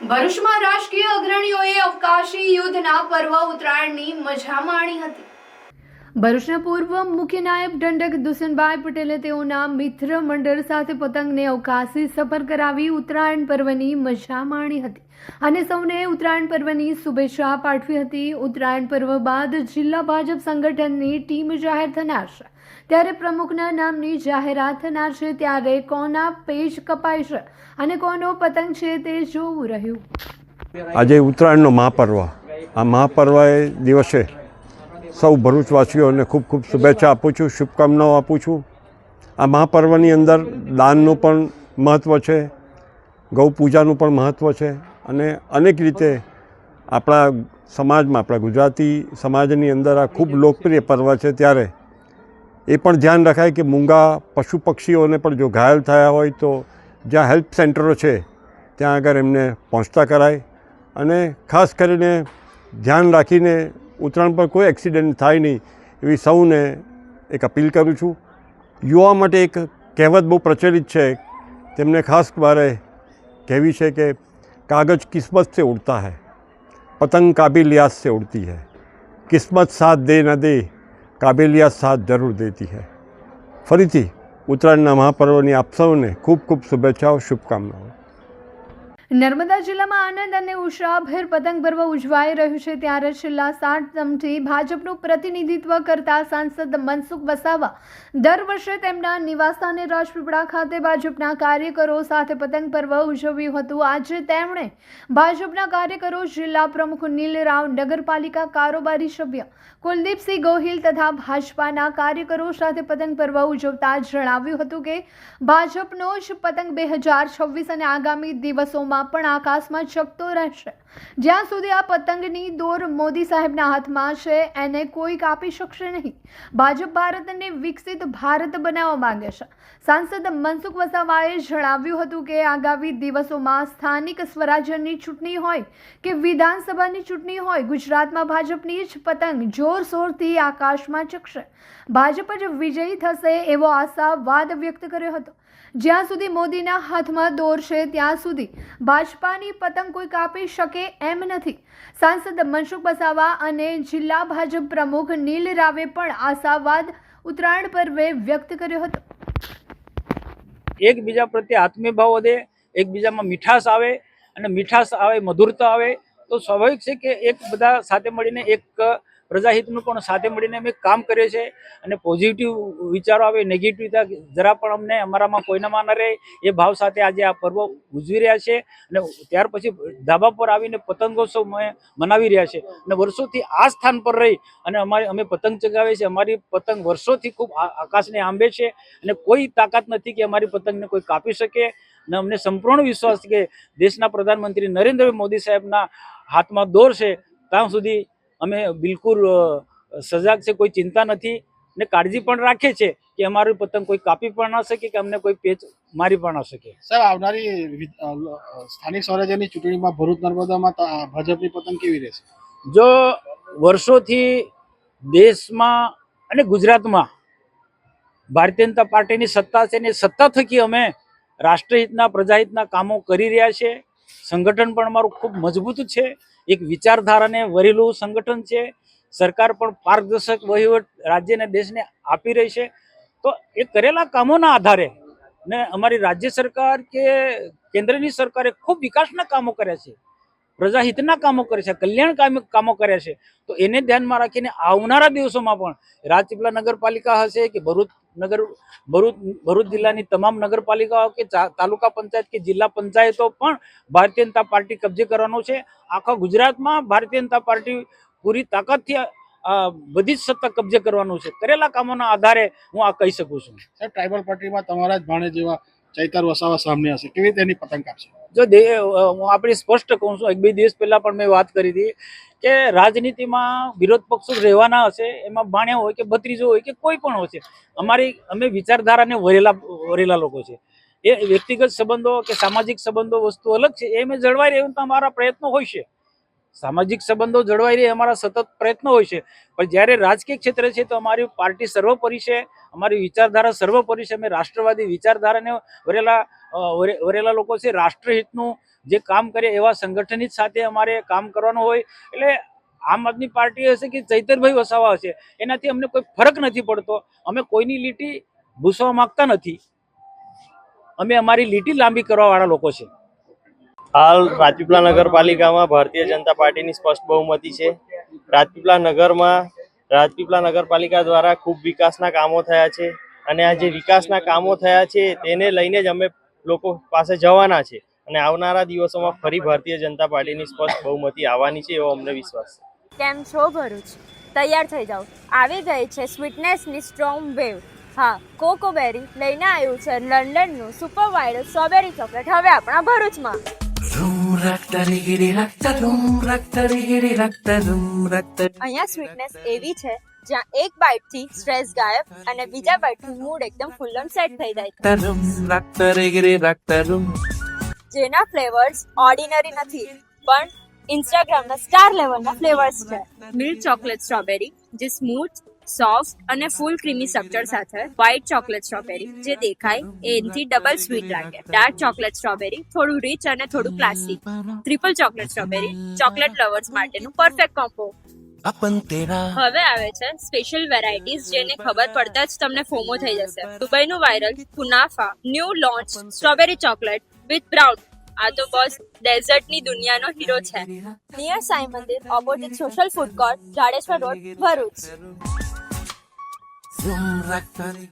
ભરૂચમાં રાજકીય અગ્રણીઓએ અવકાશી યુદ્ધના પર્વ ઉત્તરાયણની મજા માણી હતી। ભરૂચના પૂર્વ મુખ્ય નાયબ દંડક દુષ્યંતભાઈ પટેલે તેઓના મિત્ર મંડળ સાથે પતંગને અવકાશી સફર કરાવી ઉત્તરાયણ પર્વની મજા માણી હતી અને સૌને ઉત્તરાયણ પર્વની શુભેચ્છા પાઠવી હતી। ઉત્તરાયણ પર્વ બાદ જિલ્લા ભાજપ સંગઠનની ટીમ જાહેર થનાર છે, ત્યારે પ્રમુખના નામની જાહેરાત થનાર છે, ત્યારે કોના પેજ કપાય છે અને કોનો પતંગ છે તે જોવું રહ્યું। આજે ઉત્તરાયણનો મહાપર્વ, આ મહાપર્વ દિવસે સૌ ભરૂચવાસીઓને ખૂબ ખૂબ શુભેચ્છા આપું છું, શુભકામનાઓ આપું છું। આ મહાપર્વની અંદર દાનનું પણ મહત્ત્વ છે, ગૌ પૂજાનું પણ મહત્ત્વ છે અને અનેક રીતે આપણા સમાજમાં, આપણા ગુજરાતી સમાજની અંદર આ ખૂબ લોકપ્રિય પર્વ છે। ત્યારે એ પણ ધ્યાન રખાય કે મૂંગા પશુ પક્ષીઓને પણ જો ઘાયલ થયા હોય તો જ્યાં હેલ્પ સેન્ટરો છે ત્યાં આગળ એમને પહોંચતા કરાય અને ખાસ કરીને ધ્યાન રાખીને ઉત્તરાયણ પર કોઈ એક્સિડન્ટ થાય નહીં એવી સૌને એક અપીલ કરું છું। યુવા માટે એક કહેવત બહુ પ્રચલિત છે, તેમને ખાસ મારે કહેવી છે કે કાગજ કિસ્મત से उड़ता है, पतंग काबिलियत से उड़ती है, किस्मत साथ दे न दे काबिलियत साथ જરૂર દેતી है। ફરીથી ઉત્તરાયણના મહાપર્વની આપ સૌને ખૂબ ખૂબ શુભેચ્છાઓ, શુભકામનાઓ। નર્મદા જિલ્લામાં આનંદ અને ઉત્સાહભેર પતંગ પર્વ ઉજવાઈ રહ્યું છે, ત્યારે છેલ્લા 7 સમયથી ભાજપનું પ્રતિનિધિત્વ કરતા સાંસદ મનસુખ વસાવા દર વર્ષે તેમના નિવાસસ્થાને રાજપીપળા ખાતે ભાજપના કાર્યકરો સાથે પતંગ પર્વ ઉજવ્યું હતું। આજે તેમણે ભાજપના કાર્યકરો, જિલ્લા પ્રમુખ નીલ રાવ, નગરપાલિકા કારોબારી સભ્ય કુલદીપસિંહ ગોહિલ તથા ભાજપાના કાર્યકરો સાથે પતંગ પર્વ ઉજવતા જણાવ્યું હતું કે ભાજપનો જ પતંગ 2026 અને આગામી દિવસોમાં પણ આકાશમાં ચકતો રહેશે। જ્યાં સુધી આ પતંગની દોર મોદી સાહેબના હાથમાં છે એને કોઈ કાપી શકશે નહીં। ભાજપ ભારતને વિકસિત ભારત બનાવવા માંગે છે। સાંસદ મનસુખ વસાવાએ જણાવ્યું હતું કે આગામી દિવસોમાં સ્થાનિક સ્વરાજ્યની ચૂંટણી હોય કે વિધાનસભાની ચૂંટણી હોય, ગુજરાતમાં ભાજપની જ પતંગ જોરશોરથી આકાશમાં ચકશે। ભાજપ જ વિજયી થશે એવો આશાવાદ વ્યક્ત કર્યો હતો। જ્યાં સુધી મોદીના હાથમાં દોર છે ત્યાં સુધી ભાજપાની પતંગ કોઈ કાપી શકે એમ નથી। સાંસદ મનસુખ વસાવા અને જિલ્લા ભાજપ પ્રમુખ નીલ રાવે પણ આશાવાદ ઉત્તરાયણ પર્વે વ્યક્ત કર્યો હતો। એકબીજા પ્રત્યે આત્મીયભાવ વધે, એકબીજામાં મીઠાશ આવે અને મીઠાશ આવે, મધુરતા આવે તો સ્વાભાવિક છે કે એક બધા સાથે મળીને એક પ્રજાહિતનું પણ સાથે મળીને અમે કામ કરીએ છીએ અને પોઝિટિવ વિચારો આવે, નેગેટિવિટી જરા પણ અમને અમારામાં કોઈનામાં ન રહે એ ભાવ સાથે આજે આ પર્વ ઉજવી રહ્યા છે અને ત્યાર પછી ધાબા પર આવીને પતંગોત્સવ મનાવી રહ્યા છે અને વર્ષોથી આ સ્થાન પર રહી અને અમે પતંગ ચગાવીએ છીએ। અમારી પતંગ વર્ષોથી ખૂબ આકાશને આંબે છે અને કોઈ તાકાત નથી કે અમારી પતંગને કોઈ કાપી શકે અને અમને સંપૂર્ણ વિશ્વાસ છે કે દેશના પ્રધાનમંત્રી નરેન્દ્ર મોદી સાહેબના હાથમાં દોર છે ત્યાં સુધી અમે બિલકુલ સજાગ છે, કોઈ ચિંતા નથી ને કાળજી પણ રાખે છે કે અમારી પતંગ કોઈ કાપી પણ ના શકે કે અમને કોઈ પેચ મારી પણ ના શકે। સર, આવનારી સ્થાનિક સ્વરાજ્યની ચૂંટણીમાં ભરૂચ નર્મદામાં ભાજપની પતંગ કેવી રહેશે? જો વર્ષોથી દેશમાં અને ગુજરાતમાં ભારતીય જનતા પાર્ટીની સત્તા છે ને સત્તા થકી અમે રાષ્ટ્રહિતના, પ્રજાહિતના કામો કરી રહ્યા છે। સંગઠન પણ અમારું ખૂબ મજબૂત છે, એક વિચારધારાને વરેલું સંગઠન છે। સરકાર પણ પારદર્શક વહીવટ રાજ્યને, દેશને આપી રહી છે। તો એ કરેલા કામોના આધારે ને અમારી રાજ્ય સરકાર કે કેન્દ્રની સરકારે ખૂબ વિકાસના કામો કર્યા છે, પ્રજાહિતના કામો કરે છે, કલ્યાણ કામો કર્યા છે। તો એને ધ્યાનમાં રાખીને આવનારા દિવસોમાં પણ રાજપીપળા નગરપાલિકા હશે કે ભરૂચ જિલ્લાની તમામ નગરપાલિકાઓ કે તાલુકા પંચાયત કે જિલ્લા પંચાયતો પણ ભારતીય જનતા પાર્ટી કબજે કરવાનો છે। આખા ગુજરાતમાં ભારતીય જનતા પાર્ટી પૂરી તાકાતથી બધી જ સત્તા કબજે કરવાનું છે। કરેલા કામોના આધારે હું આ કહી શકું છું। સર, ટ્રાઇબલ પાર્ટીમાં તમારા જ ભાણે જેવા ચૈતર વસાવા સામે હશે, કેવી રીતે એની પતંગ કાપશે? જો હું આપણે સ્પષ્ટ કહું છું, 1-2 દિવસ પહેલા પણ મેં વાત કરી હતી કે રાજનીતિમાં વિરોધ પક્ષો રહેવાના હશે, એમાં ભાણ્યા હોય કે ભત્રીજો હોય કે કોઈ પણ હોય છે, અમે વિચારધારાને વરેલા લોકો છે। એ વ્યક્તિગત સંબંધો કે સામાજિક સંબંધો વસ્તુ અલગ છે, એ અમે જળવાઈ રહ્યું તો અમારા પ્રયત્નો હોય છે। સામાજિક સંબંધો જળવાઈ રહે અમારા સતત પ્રયત્નો હોય છે, પણ જ્યારે રાજકીય ક્ષેત્રે છે તો અમારી પાર્ટી સર્વોપરી છે, અમારી વિચારધારા સર્વોપરી છે। અમે રાષ્ટ્રવાદી વિચારધારાને વરેલા વરેલા લોકો છે. રાષ્ટ્રહિતનું જે કામ કરે એવા સંગઠનિત સાથે અમારે કામ કરવાનું હોય. એટલે આમ આદમી પાર્ટી હશે કે ચૈતરભાઈ વસાવા હશે, એનાથી અમને કોઈ ફરક નથી પડતો. અમે કોઈની લીટી ભૂસવા માંગતા નથી. અમે અમારી લીટી લાંબી કરવા વાળા લોકો છે. હાલ રાજપીપળા નગરપાલિકામાં ભારતીય જનતા પાર્ટીની સ્પષ્ટ બહુમતી છે. રાજપીપળા નગરપાલિકા દ્વારા ખૂબ વિકાસના કામો થયા છે અને આ જે વિકાસના કામો થયા છે તેને લઈને જ અમે લોકો પાસે જવાના છે અને આવનારા દિવસોમાં ફરી ભારતીય જનતા પાર્ટીની સ્પષ્ટ બહુમતી આવવાની છે એવો અમને વિશ્વાસ છે. કેમ છો ભરૂચ? તૈયાર થઈ જાઓ, આવી ગઈ છે સ્વીટનેસની સ્ટ્રોંગ વેવ. હા, કોકોબેરી લઈને આવ્યું છે લંડનનું સુપર વાઇલ્ડ સ્ટ્રોબેરી ચોકલેટ હવે આપણા ભરૂચમાં. અહીંયા સ્વીટનેસ એવી છે જ્યાં એક બાઈટથી સ્ટ્રેસ ગાયબ અને બીજા બાઈટથી મૂડ એકદમ ફૂલ ઓન સેટ થઈ જાય છે. જેના ફ્લેવર્સ ઓર્ડિનરી નથી પણ ઇન્સ્ટાગ્રામના સ્ટાર લેવલના ફ્લેવર્સ છે. મિલ્ક ચોકલેટ સ્ટ્રોબેરી જે સ્મૂથ, સોફ્ટ અને ફૂલ ક્રીમી સ્ટ્રક્ચર સાથે. વ્હાઇટ ચોકલેટ સ્ટ્રોબેરી જે દેખાય એનાથી ડબલ સ્વીટ લાગે. ડાર્ક ચોકલેટ સ્ટ્રોબેરી થોડું રીચ અને થોડું classy. Triple chocolate strawberry chocolate lovers માટેનું પરફેક્ટ કોમ્બો. હવે આવે છે સ્પેશિયલ વેરાયટીઝ જેને ખબર પડતા જ તમને ફોમો થઈ જશે. દુબઈનું viral kunafa new launch strawberry chocolate with brown. આ તો બસ ડેઝર્ટની દુનિયાનો હીરો છે. નિયર સાંઈ મંદિર opposite social food court, Jadeshwar road, Bharuch.